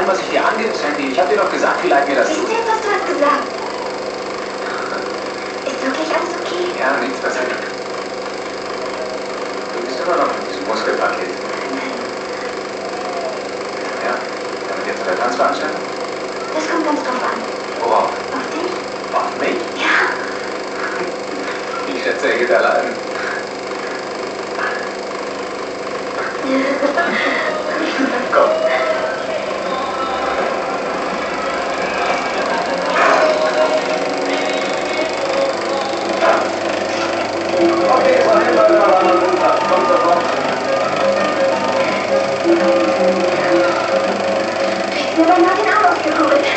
allem, was ich dir angebe, Sandy. Ich hab dir doch gesagt, wie leid mir das tut. Wisst ihr, was du hast gesagt? Ist wirklich alles okay? Ja, nichts passiert. Du bist immer noch in diesem Muskelpaket. Ja, damit jetzt bei der Tanzveranstaltung? Das kommt ganz drauf an. Worauf? Auf dich? Auf mich? Ja. Ich schätze, er geht allein. Komm. Okay, so einmal da war man runter. Kommt sofort. Mir war Martin auch ausgekurbelt.